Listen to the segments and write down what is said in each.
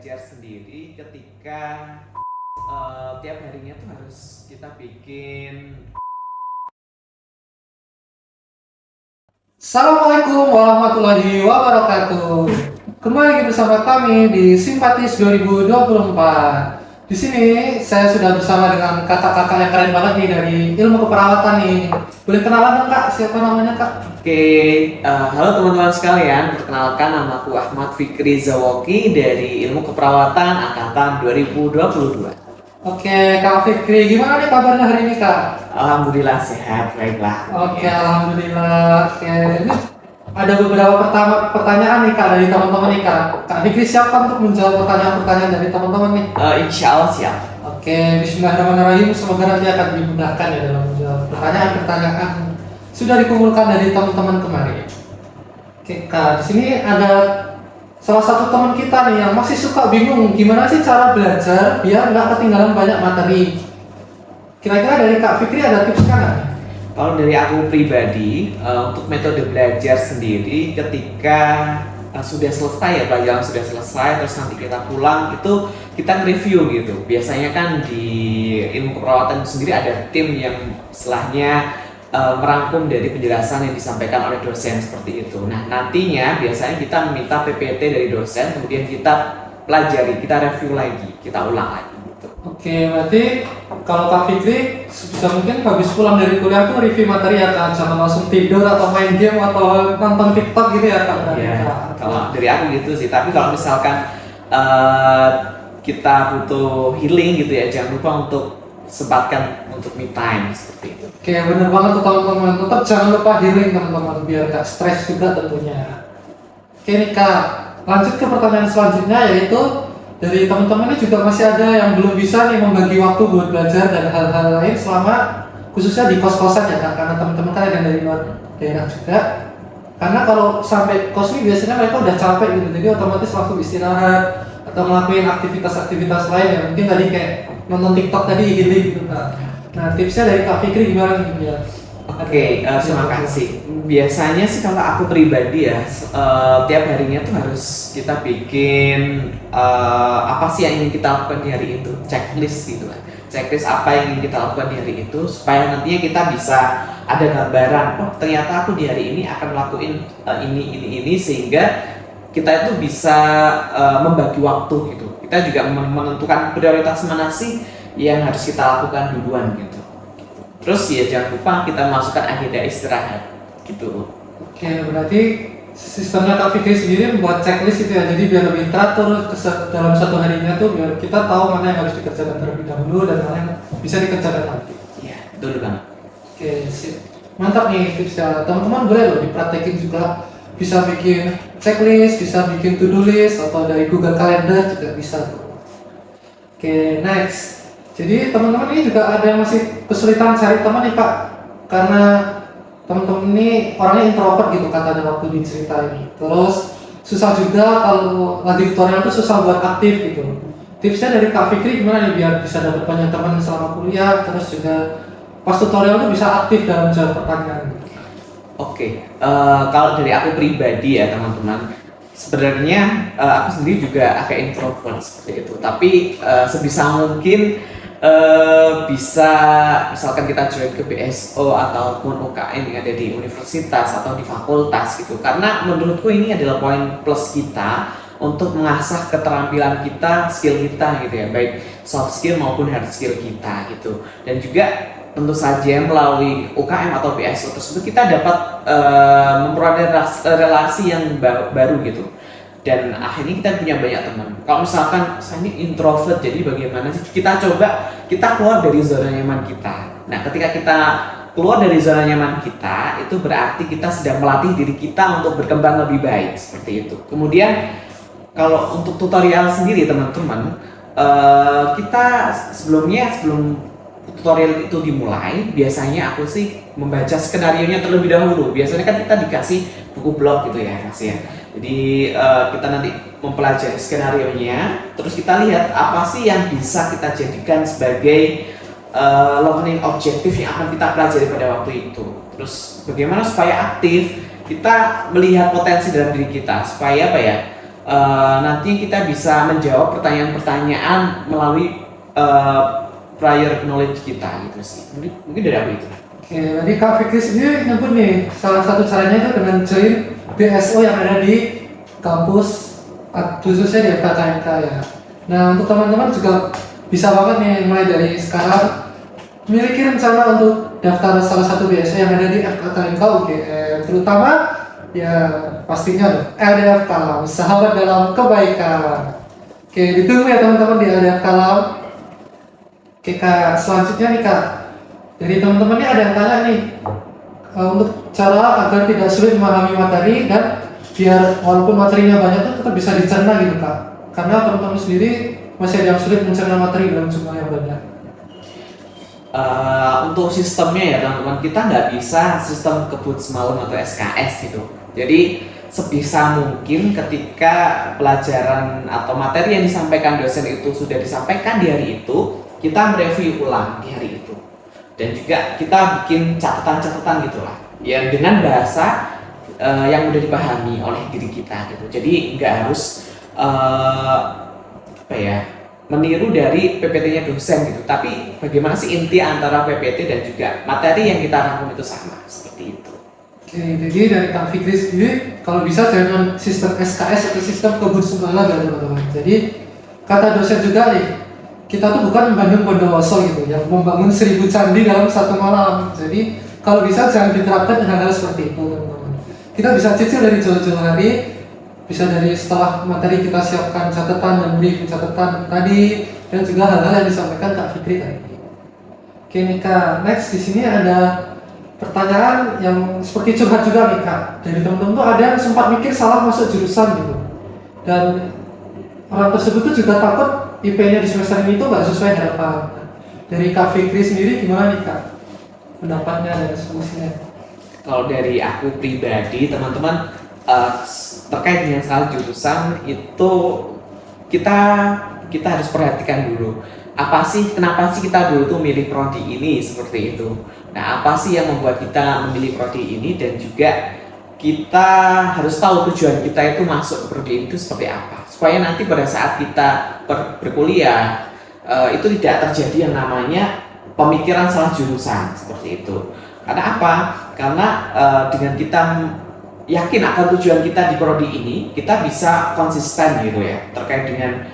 belajar sendiri ketika tiap harinya tuh harus kita bikin. Assalamualaikum warahmatullahi wabarakatuh. Kembali lagi bersama kami di Simpatis 2024. Di sini saya sudah bersama dengan kakak-kakak yang keren banget nih dari ilmu keperawatan nih. Boleh kenalan dong kak? Siapa namanya kak? Oke, halo teman-teman sekalian. Perkenalkan, namaku Ahmad Fikri Zawoki dari Ilmu Keperawatan Angkatan 2022. Oke kak Fikri, gimana nih kabarnya hari ini kak? Alhamdulillah sehat, baiklah. Oke, alhamdulillah. Oke, ini ada beberapa pertanyaan nih kak dari teman-teman nih kak. Kak Fikri siapa untuk menjawab pertanyaan-pertanyaan dari teman-teman nih? Insya Allah siap. Oke, bismillahirrahmanirrahim. Semoga nanti akan dimudahkan ya dalam menjawab pertanyaan-pertanyaan sudah dikumpulkan dari teman-teman kemarin. Oke, Kak, di sini ada salah satu teman kita nih yang masih suka bingung gimana sih cara belajar biar nggak ketinggalan banyak materi. Kira-kira dari Kak Fikri ada tips kan? Kalau dari aku pribadi, untuk metode belajar sendiri ketika sudah selesai ya, pelajaran sudah selesai, terus nanti kita pulang itu kita nge-review gitu. Biasanya kan di ilmu keperawatan sendiri ada tim yang setelahnya merangkum dari penjelasan yang disampaikan oleh dosen seperti itu. Nah, nantinya biasanya kita meminta PPT dari dosen, kemudian kita pelajari, kita review lagi, kita ulang lagi gitu. Oke, berarti kalau Kak Fikri bisa mungkin habis pulang dari kuliah tuh review materi ya Kak, jangan langsung tidur atau main game atau nonton TikTok gitu ya Kak. Iya, kalau dari aku gitu sih. Tapi kalau misalkan kita butuh healing gitu ya, jangan lupa untuk sempatkan untuk me time seperti itu. Oke, bener banget tuh teman-teman. Tetap jangan lupa healing teman-teman biar gak stres juga tentunya. Oke nih Kak, lanjut ke pertanyaan selanjutnya yaitu dari teman-teman ini juga masih ada yang belum bisa nih membagi waktu buat belajar dan hal-hal lain selama khususnya di kos-kosan ya Kak, karena teman-teman kan ada dari luar daerah juga. Karena kalau sampai kos ini biasanya mereka udah capek gitu, jadi otomatis langsung istirahat atau ngelakuin aktivitas-aktivitas lain ya, mungkin tadi kayak nonton TikTok tadi healing gitu Kak. Nah tipsnya dari Kak Fikri gimana nih biar? Oke, terima kasih. Biasanya sih kalau aku pribadi ya, tiap harinya tuh harus kita bikin apa sih yang ingin kita lakukan di hari itu, checklist gitu lah. Checklist apa yang ingin kita lakukan di hari itu supaya nantinya kita bisa ada gambaran. Oh, ternyata aku di hari ini akan melakukan ini sehingga kita itu bisa membagi waktu gitu. Kita juga menentukan prioritas mana sih yang harus kita lakukan duluan gitu. Terus ya jangan lupa kita masukkan agenda istirahat gitu. Oke, berarti sistemnya Kak Fikri sendiri membuat checklist itu ya, jadi biar lebih teratur dalam satu harinya tuh biar kita tahu mana yang harus dikerjakan terlebih dahulu dan mana yang bisa dikerjakan nanti. Iya, betul banget. Oke, sip. Mantap nih tipsnya. Teman-teman boleh loh dipraktekin juga. Bisa bikin checklist, bisa bikin to-do list atau dari Google Calendar juga bisa tuh. Oke, next. Jadi teman-teman ini juga ada yang masih kesulitan cari teman nih Kak, karena teman-teman ini orangnya introvert gitu katanya waktu diceritain. Terus susah juga kalau lagi tutorial tuh susah buat aktif gitu. Tipsnya dari Kak Fikri gimana nih biar bisa dapat banyak teman selama kuliah, terus juga pas tutorial tuh bisa aktif dalam jawab pertanyaan. Oke, kalau dari aku pribadi ya teman-teman, sebenarnya aku sendiri juga agak introvert seperti itu. Tapi sebisa mungkin bisa misalkan kita join ke BSO ataupun UKM yang ada di universitas atau di fakultas gitu, karena menurutku ini adalah poin plus kita untuk mengasah keterampilan kita, skill kita gitu ya, baik soft skill maupun hard skill kita gitu. Dan juga tentu saja melalui UKM atau BSO tersebut kita dapat memperoleh relasi yang baru gitu. Dan akhirnya kita punya banyak teman. Kalau misalkan saya ini introvert, jadi bagaimana sih kita coba kita keluar dari zona nyaman kita. Nah, ketika kita keluar dari zona nyaman kita, itu berarti kita sedang melatih diri kita untuk berkembang lebih baik seperti itu. Kemudian kalau untuk tutorial sendiri teman-teman, kita sebelum tutorial itu dimulai, biasanya aku sih membaca skenarionya terlebih dahulu. Biasanya kan kita dikasih buku blog gitu ya, Mas ya. Jadi kita nanti mempelajari skenarionya, terus kita lihat apa sih yang bisa kita jadikan sebagai learning objektif yang akan kita pelajari pada waktu itu. Terus bagaimana supaya aktif, kita melihat potensi dalam diri kita supaya apa ya, nanti kita bisa menjawab pertanyaan-pertanyaan melalui prior knowledge kita gitu sih. Mungkin dari aku itu. Oke, tadi Kak Fikri sendiri nyebut nih salah satu caranya itu dengan join BSO yang ada di kampus, khususnya di FKKMK ya. Nah, untuk teman-teman juga bisa banget nih mulai dari sekarang memiliki rencana untuk daftar salah satu BSO yang ada di FKKMK UGM, terutama ya pastinya loh LDF Kalam, sahabat dalam kebaikan. Oke, ditunggu ya teman-teman di LDF Kalam. Oke Kak, selanjutnya nih Kak, dari teman-teman ini ada yang tanya nih untuk cara agar tidak sulit memahami materi dan biar walaupun materinya banyak tuh tetap bisa dicerna gitu Kak, karena teman-teman sendiri masih ada yang sulit mencerna materi dalam jumlah yang banyak. Untuk sistemnya ya teman-teman, kita nggak bisa sistem kebut semalam atau SKS gitu. Jadi sebisa mungkin ketika pelajaran atau materi yang disampaikan dosen itu sudah disampaikan di hari itu, kita mereview ulang di hari itu. Dan juga kita bikin catatan-catatan gitulah, ya dengan bahasa yang mudah dipahami oleh diri kita gitu. Jadi nggak harus meniru dari PPT-nya dosen gitu, tapi bagaimana sih inti antara PPT dan juga materi yang kita rangkum itu sama, seperti itu. Oke, jadi dari Kak Fikri sendiri kalau bisa jangan sistem SKS atau sistem kebun sembala ya teman-teman. Jadi kata dosen juga nih, kita tuh bukan Bandung Bondowoso gitu yang membangun 1000 candi dalam satu malam. Jadi kalau bisa jangan diterapkan hal-hal seperti itu teman-teman. Kita bisa cicil dari jauh-jauh hari, bisa dari setelah materi kita siapkan catatan dan brief catatan tadi, dan juga hal-hal yang disampaikan Kak Fikri tadi. Oke nih Kak, next di sini ada pertanyaan yang seperti curhat juga nih Kak. Dari teman-teman tuh ada yang sempat mikir salah masuk jurusan gitu, dan orang tersebut tuh juga takut IP-nya di semester ini tuh nggak sesuai harapan. Dari Kak Fikri sendiri gimana nih Kak pendapatnya dan solusinya? Kalau dari aku pribadi teman-teman, terkait dengan soal jurusan itu kita harus perhatikan dulu kenapa sih kita dulu tuh milih prodi ini seperti itu. Nah, apa sih yang membuat kita memilih prodi ini, dan juga kita harus tahu tujuan kita itu masuk ke prodi itu seperti apa, supaya nanti pada saat kita berkuliah itu tidak terjadi yang namanya pemikiran salah jurusan seperti itu. Karena apa? Karena dengan kita yakin akan tujuan kita di prodi ini, kita bisa konsisten gitu ya, terkait dengan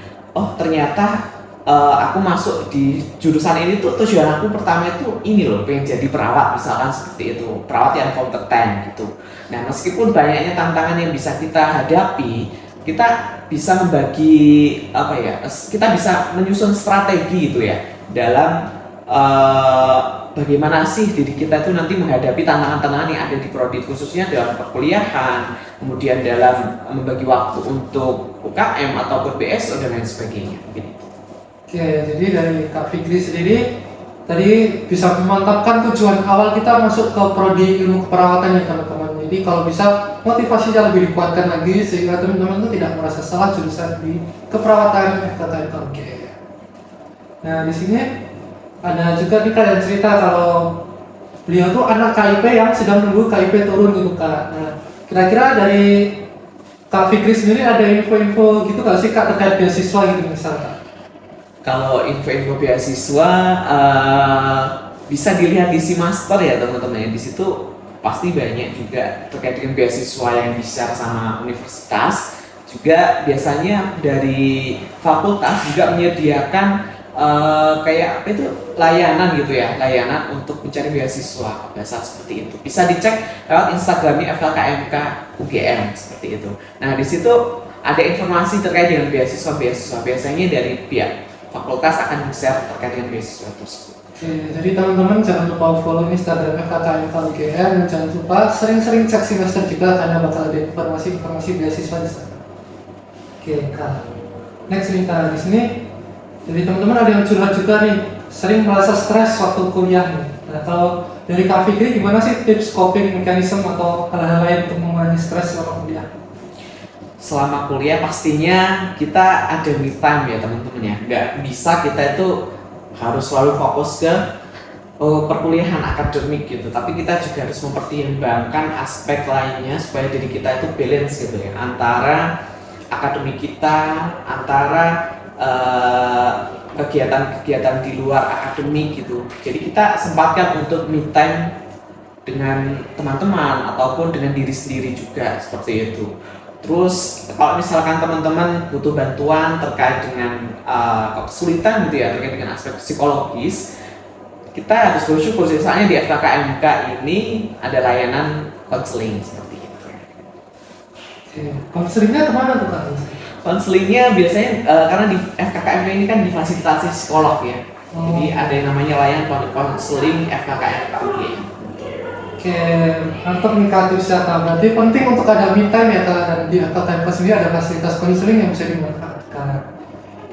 ternyata aku masuk di jurusan ini tuh tujuan aku pertama itu ini loh, pengen jadi perawat misalkan, seperti itu, perawat yang kompeten gitu. Nah, meskipun banyaknya tantangan yang bisa kita hadapi, kita bisa membagi kita bisa menyusun strategi gitu ya dalam bagaimana sih diri kita itu nanti menghadapi tantangan-tantangan yang ada di prodi, khususnya dalam perkuliahan, kemudian dalam membagi waktu untuk UKM atau BSO dan lain sebagainya. Gitu. Oke, jadi dari Kak Fikri sendiri tadi bisa memantapkan tujuan awal kita masuk ke prodi ilmu keperawatan ya teman-teman. Jadi kalau bisa motivasinya lebih dikuatkan lagi sehingga teman-teman itu tidak merasa salah jurusan di keperawatan FKKMK. Oke. Nah, di sini ada juga nih Kak yang cerita kalau beliau tuh anak KIP yang sedang menunggu KIP turun gitu Kak. Nah, kira-kira dari Kak Fikri sendiri ada info-info gitu gak sih Kak terkait beasiswa gitu misalnya? Kalau info-info beasiswa bisa dilihat di Simaster ya teman-teman. Di situ pasti banyak juga terkait dengan beasiswa yang di-share sama universitas. Juga biasanya dari fakultas juga menyediakan layanan gitu ya, layanan untuk mencari beasiswa biasa seperti itu. Bisa dicek lewat Instagramnya FKKMK UGM seperti itu. Nah, di situ ada informasi terkait dengan beasiswa biasanya dari pihak fakultas akan share terkait dengan beasiswa tersebut. Oke, jadi teman-teman jangan lupa follow Instagram FKKMK UGM dan jangan lupa sering-sering cek semester juga karena bakal ada informasi beasiswa di sana. Oke Kak, next nih Kak, di sini jadi teman-teman ada yang curhat juga nih, sering merasa stres waktu kuliah nih. Nah, kalau dari Kak Fikri gimana sih tips coping mechanism atau hal-hal lain untuk mengurangi stres selama kuliah? Selama kuliah pastinya kita ada me time ya teman-teman ya. Nggak bisa kita itu harus selalu fokus ke perkuliahan akademik gitu, tapi kita juga harus mempertimbangkan aspek lainnya supaya diri kita itu balance gitu ya, antara akademik kita, antara kegiatan-kegiatan di luar akademik gitu. Jadi kita sempatkan untuk me time dengan teman-teman ataupun dengan diri sendiri juga seperti itu. Terus kalau misalkan teman-teman butuh bantuan terkait dengan kesulitan gitu ya, terkait dengan aspek psikologis, kita harus bersyukur sih, soalnya di FKKMK ini ada layanan konseling seperti itu. Konselingnya kemana tuh Kak? Konselingnya biasanya karena di FKKMK ini kan difasilitasi psikolog ya. Jadi ada yang namanya layanan konseling FKKMK. Oke, mantap nih Kak tipsnya Kak. Berarti penting untuk ada me time ya Kak, dan di FKKMK sendiri ada fasilitas konseling yang bisa dimanfaatkan.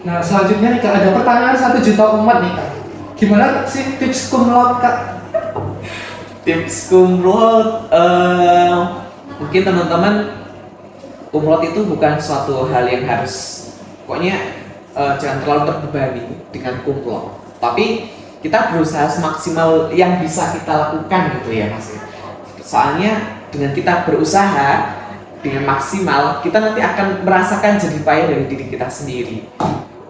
Nah selanjutnya nih Kak, ada pertanyaan 1 juta umat nih Kak. Gimana sih tips cum laude Kak? Tips cum laude, mungkin teman-teman, cum laude itu bukan suatu hal yang harus, pokoknya jangan terlalu terbebani dengan cum laude. Tapi kita berusaha semaksimal yang bisa kita lakukan gitu ya Mas. Soalnya dengan kita berusaha dengan maksimal, kita nanti akan merasakan jerih payah dari diri kita sendiri.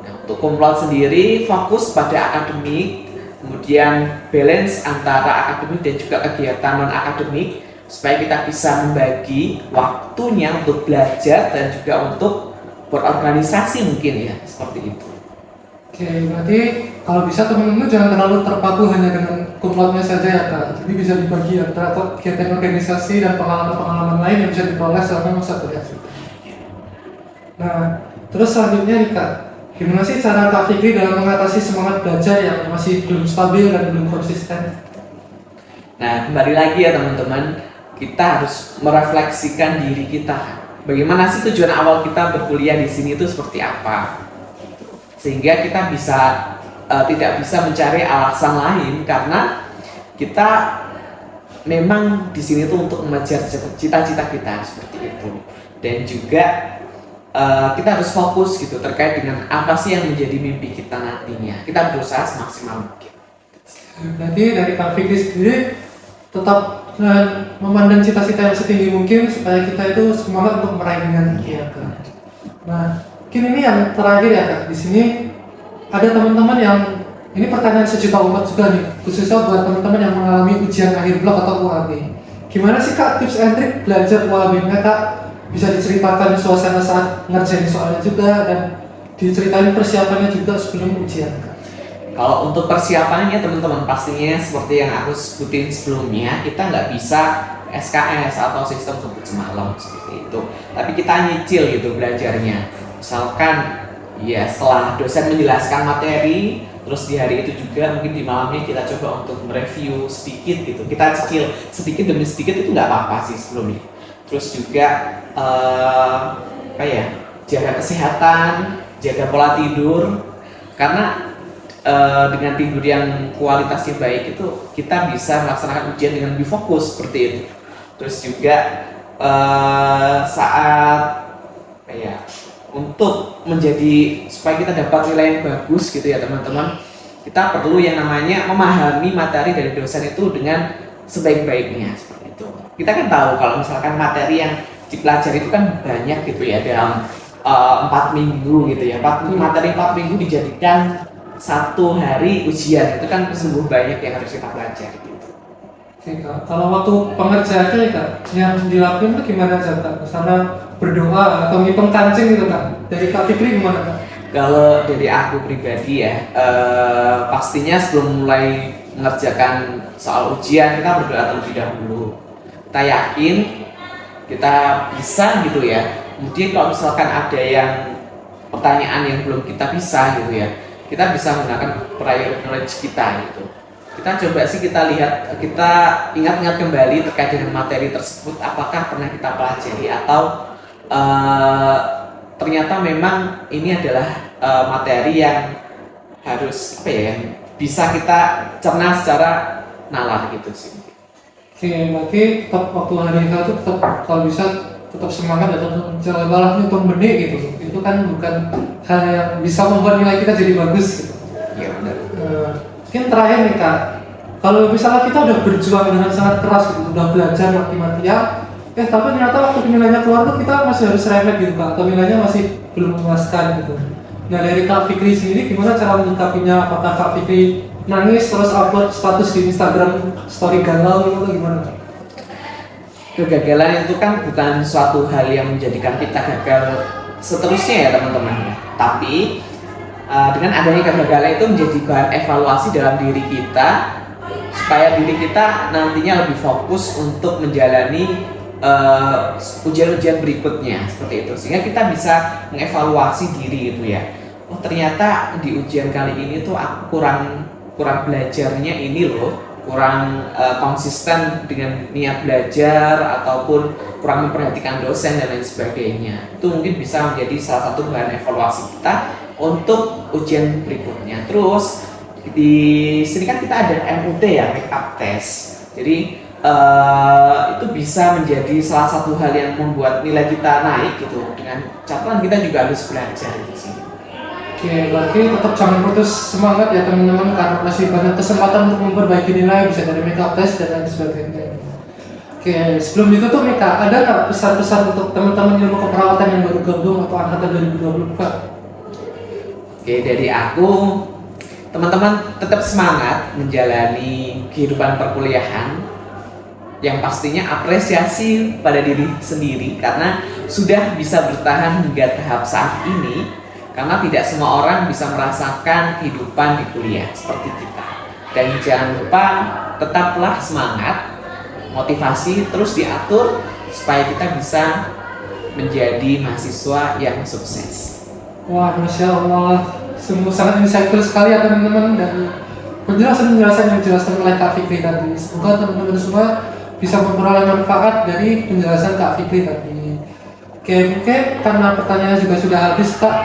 Nah, untuk cum laude sendiri fokus pada akademik, kemudian balance antara akademik dan juga kegiatan non akademik, supaya kita bisa membagi waktunya untuk belajar dan juga untuk berorganisasi mungkin ya, seperti itu. Oke, berarti kalau bisa teman-teman jangan terlalu terpaku hanya dengan cum laude-nya saja ya Kak. Jadi bisa dibagi antara kegiatan organisasi dan pengalaman-pengalaman lain yang bisa diperoleh selama masa kuliah. Nah, terus selanjutnya nih Kak, gimana sih cara Kak Fikri dalam mengatasi semangat belajar yang masih belum stabil dan belum konsisten? Nah, kembali lagi ya teman-teman, kita harus merefleksikan diri kita. Bagaimana sih tujuan awal kita berkuliah di sini itu seperti apa? Sehingga kita bisa tidak bisa mencari alasan lain, karena kita memang di sini tuh untuk mengejar cita-cita kita seperti itu. Dan juga kita harus fokus gitu terkait dengan apa sih yang menjadi mimpi kita nantinya. Kita berusaha semaksimal mungkin. Berarti dari Kak Fikri sendiri tetap memandang cita-cita yang setinggi mungkin supaya kita itu semangat untuk meraihnya ya Kak. Nah, mungkin ini yang terakhir ya Kak. Di sini ada teman-teman yang ini pertanyaan 1 juta umat juga nih, khususnya buat teman-teman yang mengalami ujian akhir blok atau UAB. Gimana sih Kak tips and trick belajar UAB-nya Kak? Bisa diceritakan suasana saat ngerjain soalnya juga, dan diceritain persiapannya juga sebelum ujian Kak. Kalau untuk persiapannya teman-teman, pastinya seperti yang aku sebutin sebelumnya, kita nggak bisa SKS atau sistem kebut semalam seperti itu. Tapi kita nyicil gitu belajarnya. Misalkan ya setelah dosen menjelaskan materi, terus di hari itu juga mungkin di malamnya kita coba untuk mereview sedikit gitu. Kita cicil sedikit demi sedikit, itu nggak apa-apa sih sebelumnya. Terus juga jaga kesehatan, jaga pola tidur, karena dengan tidur yang kualitasnya baik itu kita bisa melaksanakan ujian dengan lebih fokus seperti itu. Terus juga saat untuk menjadi supaya kita dapat nilai yang bagus gitu ya teman-teman, kita perlu yang namanya memahami materi dari dosen itu dengan sebaik-baiknya seperti itu. Kita kan tahu kalau misalkan materi yang dipelajari itu kan banyak gitu ya, dalam 4 minggu gitu ya, materi 4 minggu dijadikan 1 hari ujian, itu kan sungguh banyak yang harus kita pelajari gitu. Oke Kak, kalau waktu pengerjaannya ya Kak, yang dilakukan itu gimana aja Kak? Misalnya berdoa atau ngitung kancing gitu Kak? Dari Kak Fikri gimana Kak? Kalau dari aku pribadi ya, pastinya sebelum mulai mengerjakan soal ujian kita berdoa terlebih dahulu. Kita yakin kita bisa gitu ya. Kemudian kalau misalkan ada yang pertanyaan yang belum kita bisa gitu ya, kita bisa menggunakan prior knowledge kita gitu. Kita coba sih kita lihat, kita ingat-ingat kembali terkait dengan materi tersebut, apakah pernah kita pelajari atau ternyata memang ini adalah materi yang harus yang bisa kita cerna secara nalar gitu sih. Oke, berarti tetap waktu hari itu tetap kalau bisa tetap semangat atau jalan untuk benih gitu. Itu kan bukan hal yang bisa membuat nilai kita jadi bagus gitu. Iya benar. Mungkin terakhir nih Kak, kalau misalnya kita udah berjuang dengan sangat keras gitu, udah belajar mati-matian, Tapi ternyata waktu nilainya keluar tuh kita masih harus remeh gitu Kak, atau nilainya masih belum memuaskan gitu. Nah dari Kak Fikri sendiri gimana cara menyikapinya? Apakah Kak Fikri nangis terus upload status di Instagram story galau gitu gimana? Kegagalan itu kan bukan suatu hal yang menjadikan kita gagal seterusnya ya teman-teman. Tapi dengan adanya kegagalan itu menjadi bahan evaluasi dalam diri kita supaya diri kita nantinya lebih fokus untuk menjalani ujian-ujian berikutnya seperti itu, sehingga kita bisa mengevaluasi diri itu ya. Oh ternyata di ujian kali ini tuh aku kurang belajarnya ini loh, kurang konsisten dengan niat belajar ataupun kurang memperhatikan dosen dan lain sebagainya. Itu mungkin bisa menjadi salah satu bahan evaluasi kita untuk ujian berikutnya. Terus di sini kan kita ada MUT ya, make up test. Jadi itu bisa menjadi salah satu hal yang membuat nilai kita naik gitu. Dengan catatan kita juga harus belajar di sini. Oke, berarti tetap jangan putus semangat ya teman-teman, karena masih banyak kesempatan untuk memperbaiki nilai, bisa dari make up test dan lain sebagainya. Oke, sebelum itu tuh Mika, ada nggak pesan-pesan untuk teman-teman ilmu keperawatan yang baru gabung atau angkatan 2020 Kak? Oke, dari aku, teman-teman tetap semangat menjalani kehidupan perkuliahan. Yang pastinya apresiasi pada diri sendiri karena sudah bisa bertahan hingga tahap saat ini, karena tidak semua orang bisa merasakan kehidupan di kuliah seperti kita. Dan jangan lupa tetaplah semangat, motivasi terus diatur supaya kita bisa menjadi mahasiswa yang sukses. Wah, Masya Allah, sungguh sangat insightful sekali ya teman-teman, dan penjelasan-penjelasan yang dijelaskan oleh Kak Fikri tadi. Semoga teman-teman semua bisa memperoleh manfaat dari penjelasan Kak Fikri tadi. Oke, mungkin karena pertanyaannya juga sudah habis Kak,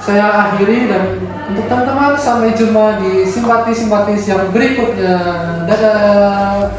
saya akhiri, dan untuk teman-teman sampai jumpa di simpati-simpatis yang berikutnya. Dadah.